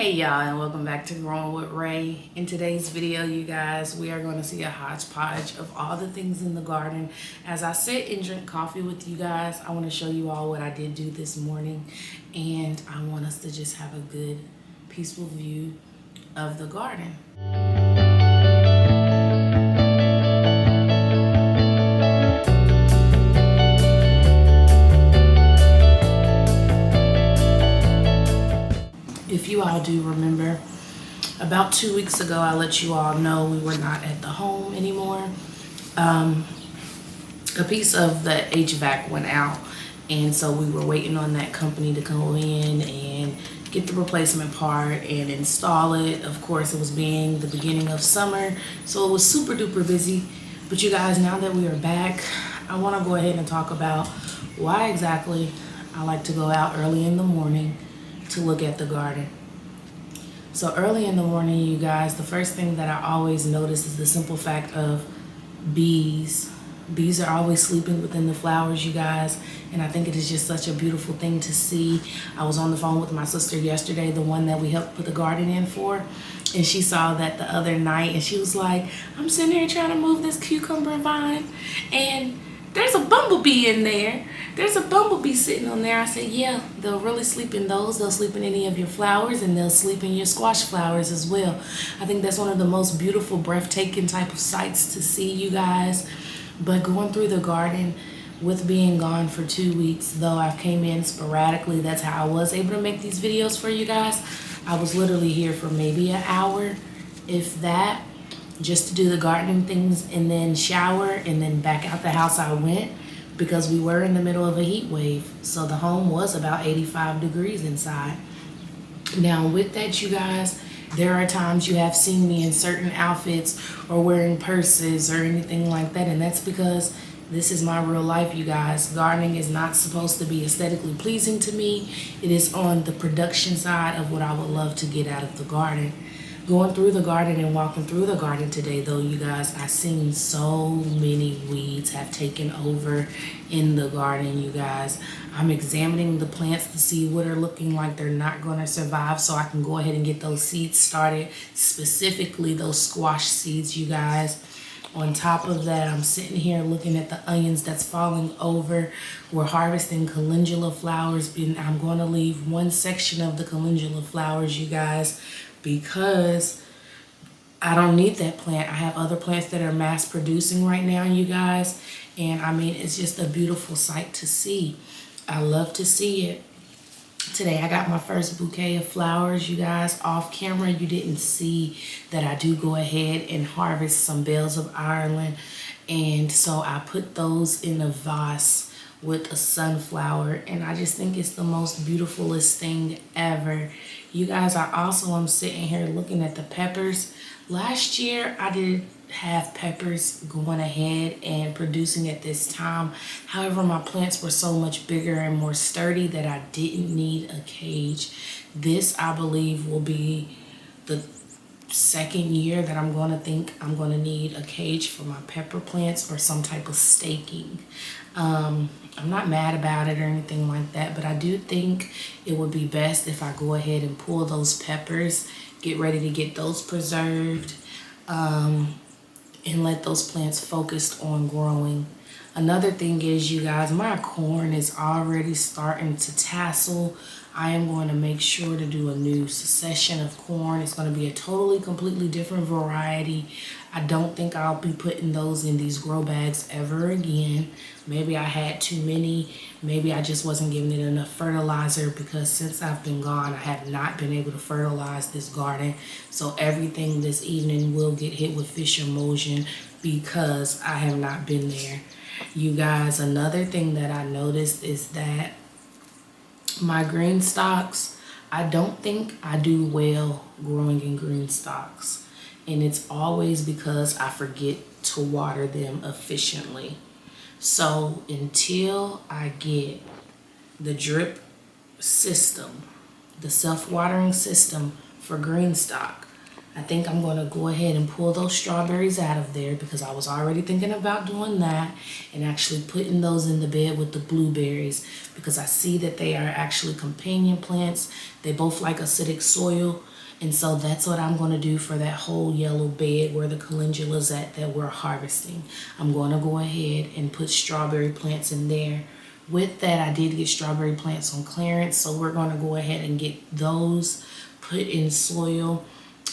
Hey y'all, and welcome back to Growing with Ray. In today's video, you guys, we are going to see a hodgepodge of all the things in the garden. As I sit and drink coffee with you guys, I want to show you all what I did do this morning, and I want us to just have a good, peaceful view of the garden. If you all do remember, about 2 weeks ago, I let you all know we were not at the home anymore. A piece of the HVAC went out, and so we were waiting on that company to come in and get the replacement part and install it. Of course, it was being the beginning of summer, so it was super duper busy. But you guys, now that we are back, I want to go ahead and talk about why exactly I like to go out early in the morning to look at the garden. So early in the morning, you guys, the first thing that I always notice is the simple fact of bees. Bees are always sleeping within the flowers, you guys, and I think it is just such a beautiful thing to see. I was on the phone with my sister yesterday, the one that we helped put the garden in for, and she saw that the other night, and she was like, I'm sitting here trying to move this cucumber vine, and there's a bumblebee in there. There's a bumblebee sitting on there. I said, yeah, they'll really sleep in those. They'll sleep in any of your flowers, and they'll sleep in your squash flowers as well. I think that's one of the most beautiful, breathtaking type of sights to see, you guys. But going through the garden with being gone for 2 weeks, though I've came in sporadically, that's how I was able to make these videos for you guys. I was literally here for maybe an hour, if that, just to do the gardening things and then shower, and then back out the house I went, because we were in the middle of a heat wave. So the home was about 85 degrees inside. Now with that, you guys, there are times you have seen me in certain outfits or wearing purses or anything like that, and that's because this is my real life, you guys. Gardening is not supposed to be aesthetically pleasing to me. It is on the production side of what I would love to get out of the garden. Going through the garden and walking through the garden today, though, you guys, I've seen so many weeds have taken over in the garden, you guys. I'm examining the plants to see what are looking like they're not going to survive, so I can go ahead and get those seeds started, specifically those squash seeds, you guys. On top of that, I'm sitting here looking at the onions that's falling over. We're harvesting calendula flowers, and I'm going to leave one section of the calendula flowers, you guys, because I don't need that plant. I have other plants that are mass producing right now, you guys, and I mean, it's just a beautiful sight to see. I love to see it. Today I got my first bouquet of flowers, you guys. Off camera, you didn't see that I do go ahead and harvest some bells of Ireland, and so I put those in a vase with a sunflower, and I just think it's the most beautifulest thing ever. You guys, I also am sitting here looking at the peppers. Last year I did have peppers going ahead and producing at this time. However, my plants were so much bigger and more sturdy that I didn't need a cage. This, I believe, will be the second year that I'm going to think I'm going to need a cage for my pepper plants or some type of staking. I'm not mad about it or anything like that, but I do think it would be best if I go ahead and pull those peppers, get ready to get those preserved, and let those plants focus on growing. Another thing is, you guys, my corn is already starting to tassel. I am going to make sure to do a new succession of corn. It's going to be a totally, completely different variety. I don't think I'll be putting those in these grow bags ever again. Maybe I had too many. Maybe I just wasn't giving it enough fertilizer, because since I've been gone, I have not been able to fertilize this garden. So everything this evening will get hit with fish emulsion because I have not been there. You guys, another thing that I noticed is that my green stalks, I don't think I do well growing in green stalks, and it's always because I forget to water them efficiently. So until I get the drip system, the self-watering system for green stock, I think I'm going to go ahead and pull those strawberries out of there, because I was already thinking about doing that and actually putting those in the bed with the blueberries, because I see that they are actually companion plants. They both like acidic soil. And so that's what I'm going to do for that whole yellow bed where the calendula's at that we're harvesting. I'm going to go ahead and put strawberry plants in there. With that, I did get strawberry plants on clearance, so we're going to go ahead and get those put in soil,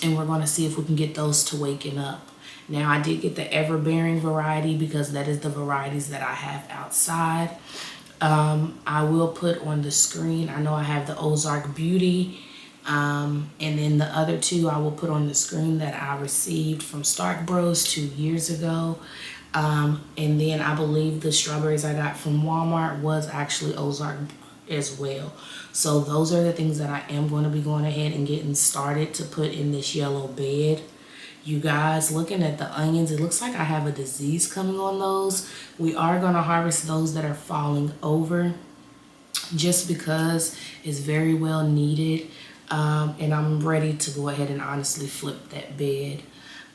and we're going to see if we can get those to waken up. Now, I did get the ever-bearing variety because that is the varieties that I have outside. I will put on the screen, I know I have the Ozark Beauty, and then the other two I will put on the screen that I received from Stark Bros 2 years ago. And then I believe the strawberries I got from Walmart was actually Ozark as well. So those are the things that I am going to be going ahead and getting started to put in this yellow bed. You guys, looking at the onions, it looks like I have a disease coming on those. We are going to harvest those that are falling over just because it's very well needed. And I'm ready to go ahead and honestly flip that bed.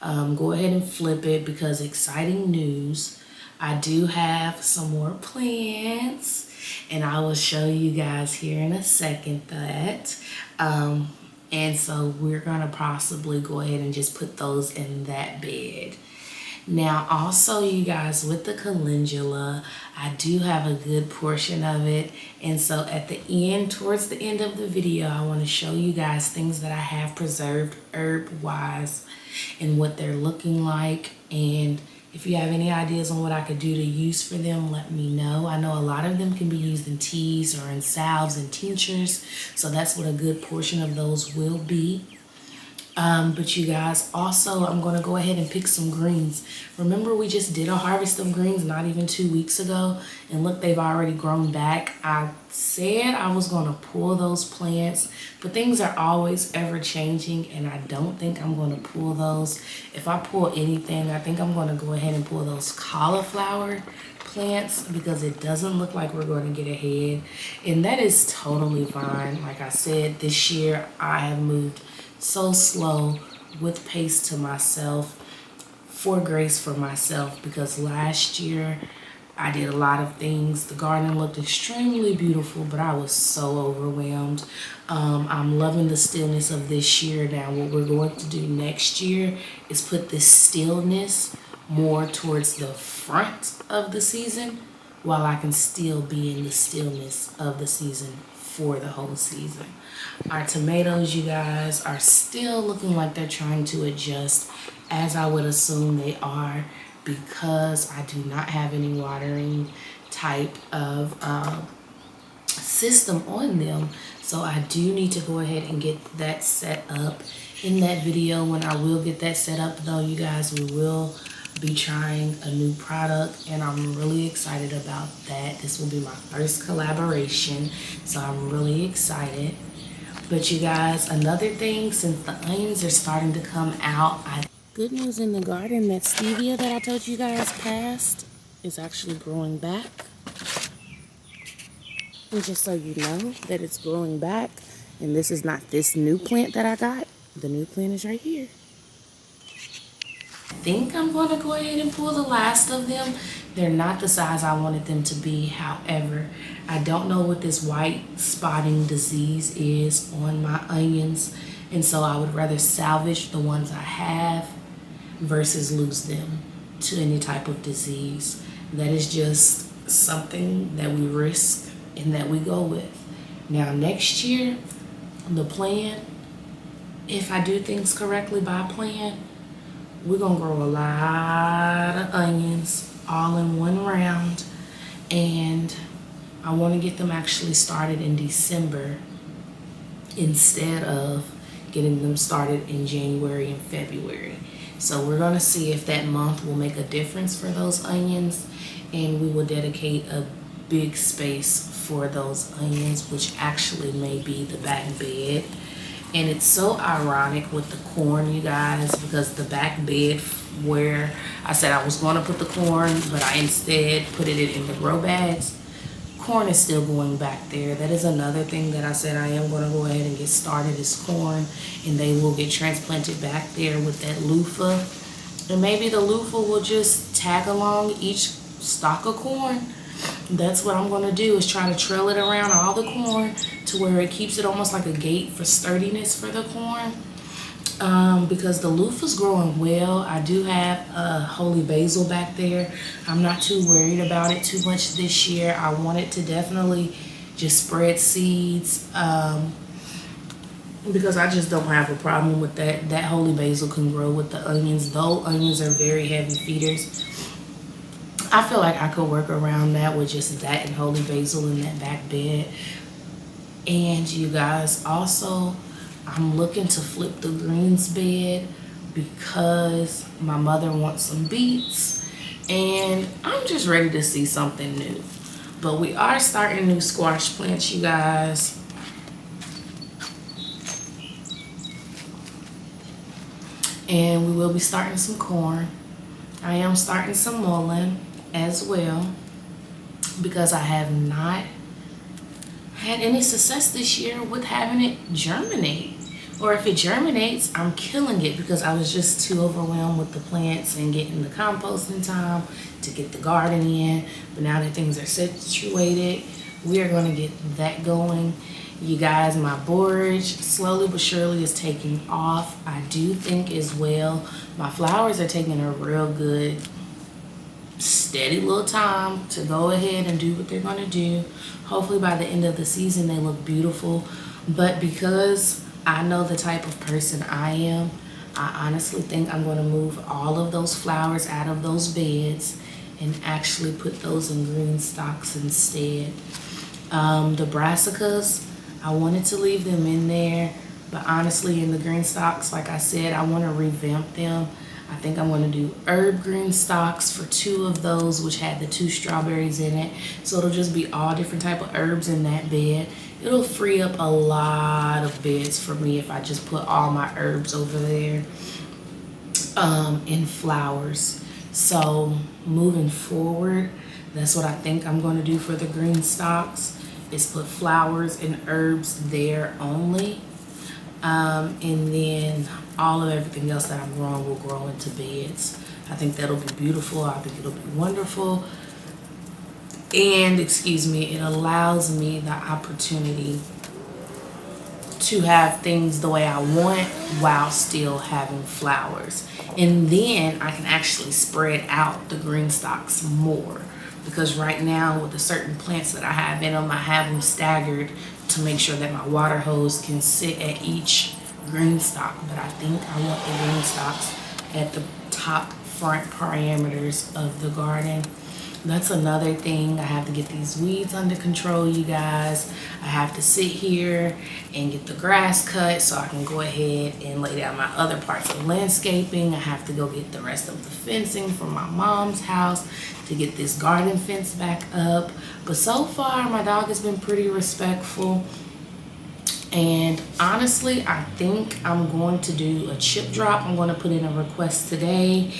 Go ahead and flip it because exciting news. I do have some more plants, and I will show you guys here in a second that. And so we're going to possibly go ahead and just put those in that bed. Now, also, you guys, with the calendula, I do have a good portion of it. And so at the end, towards the end of the video, I want to show you guys things that I have preserved herb-wise and what they're looking like. And if you have any ideas on what I could do to use for them, let me know. I know a lot of them can be used in teas or in salves and tinctures. So that's what a good portion of those will be. But you guys, also, I'm going to go ahead and pick some greens. Remember, we just did a harvest of greens not even 2 weeks ago. And look, they've already grown back. I said I was going to pull those plants, but things are always ever changing, and I don't think I'm going to pull those. If I pull anything, I think I'm going to go ahead and pull those cauliflower plants because it doesn't look like we're going to get ahead. And that is totally fine. Like I said, this year I have moved so slow with pace to myself, for grace for myself, because last year I did a lot of things. The garden looked extremely beautiful, but I was so overwhelmed. I'm loving the stillness of this year. Now what we're going to do next year is put this stillness more towards the front of the season while I can still be in the stillness of the season for the whole season. Our tomatoes, you guys, are still looking like they're trying to adjust, as I would assume they are, because I do not have any watering type of system on them. So I do need to go ahead and get that set up in that video. When I will get that set up, though, you guys, we will be trying a new product, and I'm really excited about that. This will be my first collaboration, so I'm really excited. But you guys, another thing, since the onions are starting to come out, good news in the garden, that stevia that I told you guys passed is actually growing back. And just so you know that it's growing back, and this is not this new plant that I got. The new plant is right here. I think I'm going to go ahead and pull the last of them. They're not the size I wanted them to be. However, I don't know what this white spotting disease is on my onions, and so I would rather salvage the ones I have versus lose them to any type of disease. That is just something that we risk and that we go with. Now next year, the plan, if I do things correctly by plan, we're going to grow a lot of onions all in one round, and I want to get them actually started in December instead of getting them started in January and February. So we're going to see if that month will make a difference for those onions, and we will dedicate a big space for those onions, which actually may be the back bed. And it's so ironic with the corn, you guys, because the back bed where I said I was going to put the corn, but I instead put it in the grow bags, corn is still going back there. That is another thing that I said I am going to go ahead and get started is corn, and they will get transplanted back there with that loofah. And maybe the loofah will just tag along each stalk of corn. That's what I'm going to do, is try to trail it around all the corn to where it keeps it almost like a gate for sturdiness for the corn. Because the loofah's growing well. I do have a holy basil back there. I'm not too worried about it too much this year. I want it to definitely just spread seeds, because I just don't have a problem with that. That holy basil can grow with the onions, though onions are very heavy feeders. I feel like I could work around that with just that and holy basil in that back bed. And you guys, also, I'm looking to flip the greens bed because my mother wants some beets and I'm just ready to see something new. But we are starting new squash plants, you guys. And we will be starting some corn. I am starting some mullein as well because I have not had any success this year with having it germinate. Or if it germinates, I'm killing it because I was just too overwhelmed with the plants and getting the compost in time to get the garden in. But now that things are situated, we are going to get that going. You guys, my borage slowly but surely is taking off. I do think as well, my flowers are taking a real good, steady little time to go ahead and do what they're going to do. Hopefully by the end of the season, they look beautiful. But because I know the type of person I am, I honestly think I'm going to move all of those flowers out of those beds and actually put those in green stocks instead. The brassicas, I wanted to leave them in there, but honestly in the green stocks, like I said, I want to revamp them. I think I'm going to do herb green stocks for 2 of those, which had the 2 strawberries in it. So it'll just be all different type of herbs in that bed. It'll free up a lot of beds for me if I just put all my herbs over there, in flowers. So moving forward, that's what I think I'm going to do for the green stocks, is put flowers and herbs there only. And then all of everything else that I'm growing will grow into beds. I think that'll be beautiful. I think it'll be wonderful. And, excuse me, it allows me the opportunity to have things the way I want while still having flowers. And then I can actually spread out the green stocks more. Because right now with the certain plants that I have in them, I have them staggered to make sure that my water hose can sit at each green stock. But I think I want the green stocks at the top front parameters of the garden. That's another thing. I have to get these weeds under control, you guys. I have to sit here and get the grass cut so I can go ahead and lay down my other parts of landscaping. I have to go get the rest of the fencing from my mom's house to get this garden fence back up. But so far, my dog has been pretty respectful. And honestly, I think I'm going to do a chip drop. I'm going to put in a request today.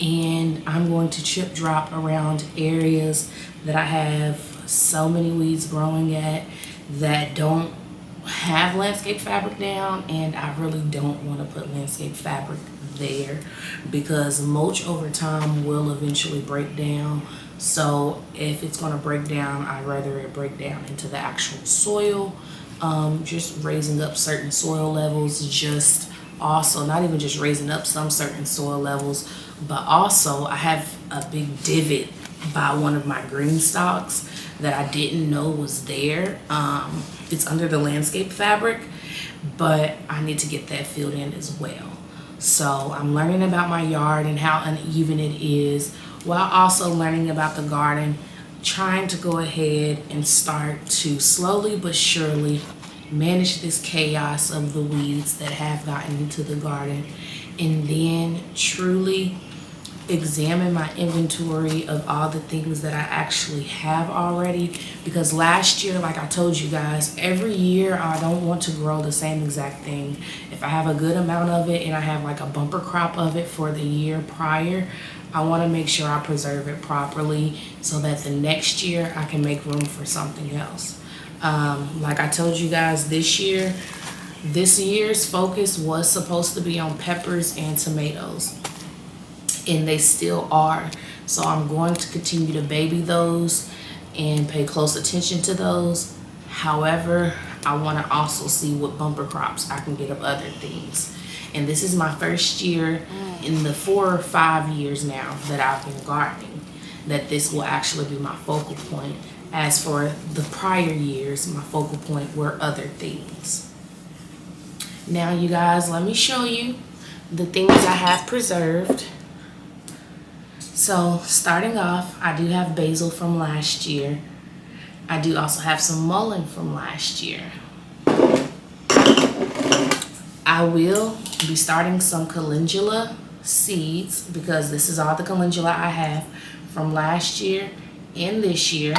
And I'm going to chip drop around areas that I have so many weeds growing at that don't have landscape fabric down, and I really don't want to put landscape fabric there because mulch over time will eventually break down. So if it's going to break down, I'd rather it break down into the actual soil. Just raising up certain soil levels, just also not even just raising up some certain soil levels, but also I have a big divot by one of my green stalks that I didn't know was there. It's under the landscape fabric, but I need to get that filled in as well. So I'm learning about my yard and how uneven it is, while also learning about the garden, trying to go ahead and start to slowly but surely manage this chaos of the weeds that have gotten into the garden, and then truly examine my inventory of all the things that I actually have already. Because last year, like I told you guys, every year I don't want to grow the same exact thing. If I have a good amount of it and I have like a bumper crop of it for the year prior, I want to make sure I preserve it properly so that the next year I can make room for something else. Like I told you guys, this year's focus was supposed to be on peppers and tomatoes, and they still are. So I'm going to continue to baby those and pay close attention to those. However, I want to also see what bumper crops I can get of other things. And this is my first year in the 4 or 5 years now that I've been gardening that this will actually be my focal point. As for the prior years, my focal point were other things. Now you guys, let me show you the things I have preserved. So starting off, I do have basil from last year. I do also have some mullein from last year. I will be starting some calendula seeds because this is all the calendula I have from last year and this year.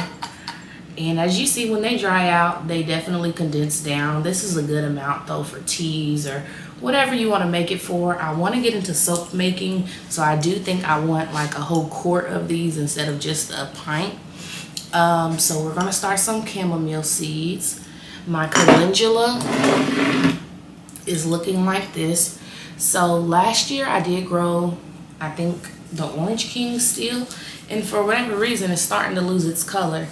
And as you see, when they dry out, they definitely condense down. This is a good amount though for teas or whatever you want to make it for. I want to get into soap making, so I do think I want like a whole quart of these instead of just a pint. So we're going to start some chamomile seeds. My calendula is looking like this. So last year I did grow, I think, the Orange King still, and for whatever reason it's starting to lose its color.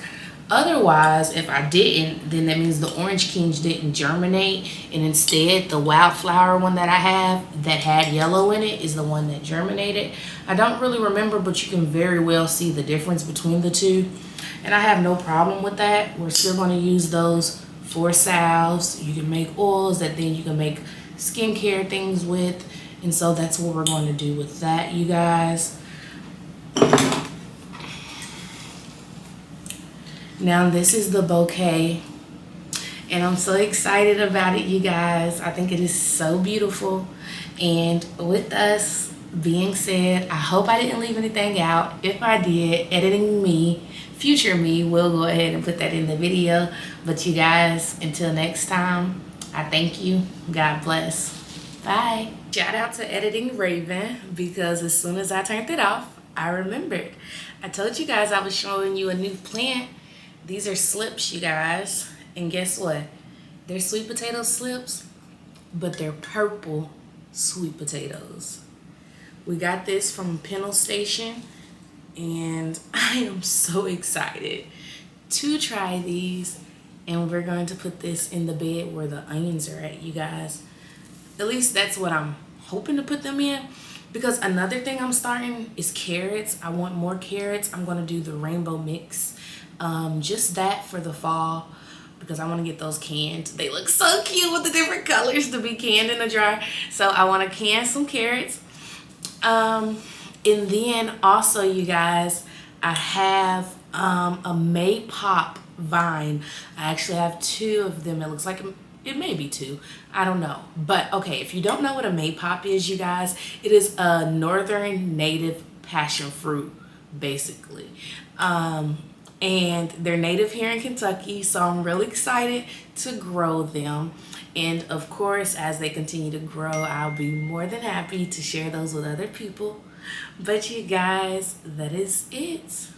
Otherwise, if I didn't, then that means the Orange Kings didn't germinate, and instead the wildflower one that I have that had yellow in it is the one that germinated. I don't really remember, but you can very well see the difference between the two, and I have no problem with that. We're still going to use those for salves. You can make oils that then you can make skincare things with, and so that's what we're going to do with that, you guys. Now this is the bouquet, and I'm so excited about it, you guys. I think it is so beautiful. And with us being said, I hope I didn't leave anything out. If I did, editing me, future me, will go ahead and put that in the video. But you guys, until next time, I thank you. God bless. Bye. Shout out to Editing Raven, because as soon as I turned it off, I remembered. I told you guys I was showing you a new plant. These are slips, you guys, and guess what? They're sweet potato slips, but they're purple sweet potatoes. We got this from Pennell Station, and I am so excited to try these, and we're going to put this in the bed where the onions are at, you guys. At least that's what I'm hoping to put them in, because another thing I'm starting is carrots. I want more carrots. I'm going to do the rainbow mix. Just that for the fall, because I want to get those canned. They look so cute with the different colors to be canned in a jar. So I want to can some carrots. And then also, you guys, I have a May Pop vine. I actually have 2 of them. It looks like it may be 2. I don't know. But okay, if you don't know what a May Pop is, you guys, it is a northern native passion fruit, basically. And they're native here in Kentucky, so I'm really excited to grow them. And of course, as they continue to grow, I'll be more than happy to share those with other people. But you guys, that is it.